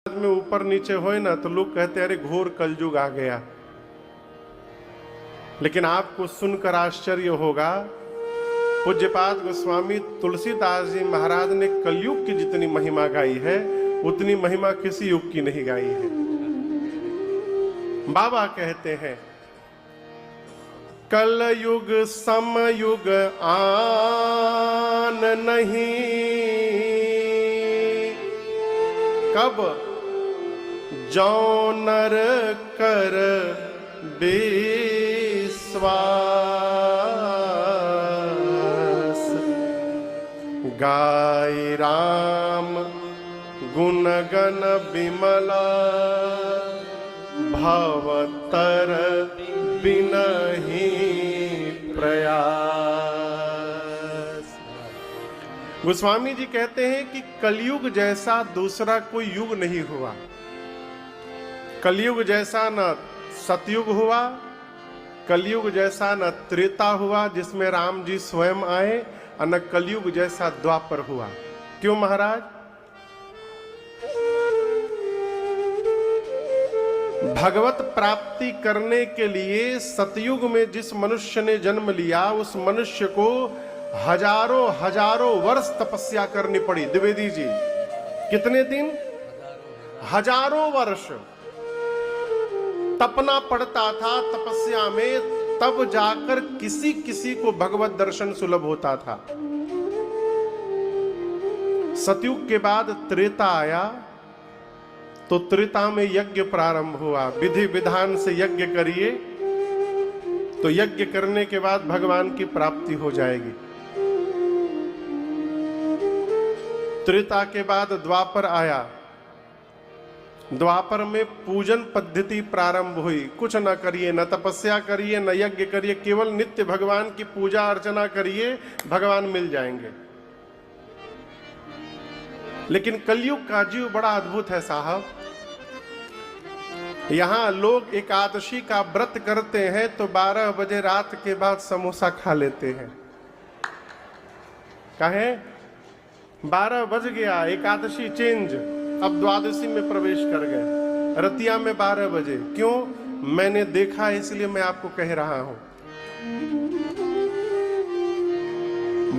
में ऊपर नीचे होए ना तो लोग कहते अरे घोर कलयुग आ गया। लेकिन आपको सुनकर आश्चर्य होगा, पूज्यपाद गोस्वामी तुलसीदास जी महाराज ने कलयुग की जितनी महिमा गाई है उतनी महिमा किसी युग की नहीं गाई है। बाबा कहते हैं कलयुग समयुग आन नहीं, कब जौ नर कर विश्वास, गाय राम गुण गण बिमला, भवतर बिनहि प्रयास। गोस्वामी जी कहते हैं कि कलयुग जैसा दूसरा कोई युग नहीं हुआ। कलयुग जैसा न सतयुग हुआ, कलयुग जैसा न त्रेता हुआ जिसमें राम जी स्वयं आए, और न कलयुग जैसा द्वापर हुआ। क्यों महाराज? भगवत प्राप्ति करने के लिए सतयुग में जिस मनुष्य ने जन्म लिया उस मनुष्य को हजारों हजारों वर्ष तपस्या करनी पड़ी। द्विवेदी जी कितने दिन? हजारों वर्ष तपना पड़ता था तपस्या में, तब जाकर किसी किसी को भगवत दर्शन सुलभ होता था। सतयुग के बाद त्रेता आया तो त्रेता में यज्ञ प्रारंभ हुआ। विधि विधान से यज्ञ करिए तो यज्ञ करने के बाद भगवान की प्राप्ति हो जाएगी। त्रेता के बाद द्वापर आया। द्वापर में पूजन पद्धति प्रारंभ हुई। कुछ न करिए, न तपस्या करिए, न यज्ञ करिए, केवल नित्य भगवान की पूजा अर्चना करिए, भगवान मिल जाएंगे। लेकिन कलयुग का जीव बड़ा अद्भुत है साहब। यहां लोग एकादशी का व्रत करते हैं तो 12 बजे रात के बाद समोसा खा लेते हैं। कहे 12 बज गया, एकादशी चेंज, अब द्वादशी में प्रवेश कर गए, रतिया में 12 बजे। क्यों? मैंने देखा इसलिए मैं आपको कह रहा हूं।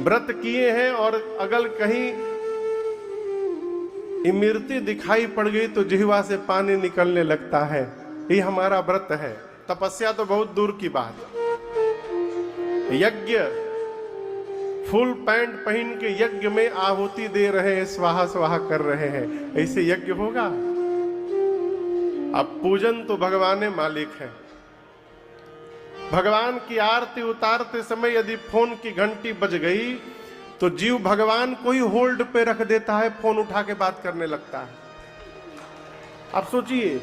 व्रत किए हैं और अगर कहीं इमरती दिखाई पड़ गई तो जिह्वा से पानी निकलने लगता है। ये हमारा व्रत है। तपस्या तो बहुत दूर की बात। यज्ञ फुल पैंट पहन के यज्ञ में आहुति दे रहे हैं, स्वाहा स्वाहा कर रहे हैं, ऐसे यज्ञ होगा? अब पूजन तो भगवान मालिक है। भगवान की आरती उतारते समय यदि फोन की घंटी बज गई तो जीव भगवान को ही होल्ड पे रख देता है, फोन उठा के बात करने लगता है। अब सोचिए,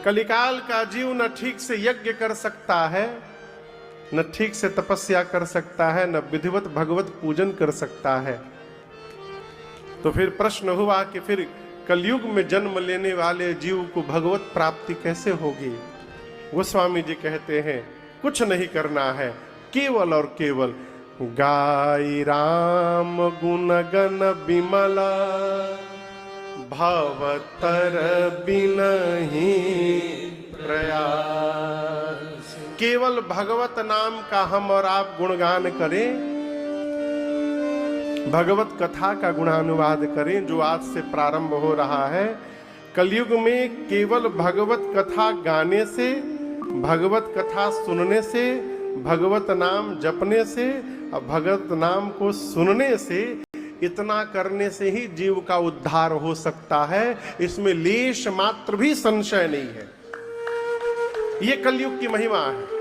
कलिकाल का जीव न ठीक से यज्ञ कर सकता है, न ठीक से तपस्या कर सकता है, न विधिवत भगवत पूजन कर सकता है। तो फिर प्रश्न हुआ कि फिर कलयुग में जन्म लेने वाले जीव को भगवत प्राप्ति कैसे होगी? गोस्वामी जी कहते हैं कुछ नहीं करना है, केवल और केवल गाय राम गुण गण बिमला, भवतर बिनहि प्रयास। केवल भगवत नाम का हम और आप गुणगान करें, भगवत कथा का गुणानुवाद करें जो आज से प्रारंभ हो रहा है। कलयुग में केवल भगवत कथा गाने से, भगवत कथा सुनने से, भगवत नाम जपने से और भगवत नाम को सुनने से, इतना करने से ही जीव का उद्धार हो सकता है। इसमें लेश मात्र भी संशय नहीं है। ये कलयुग की महिमा है।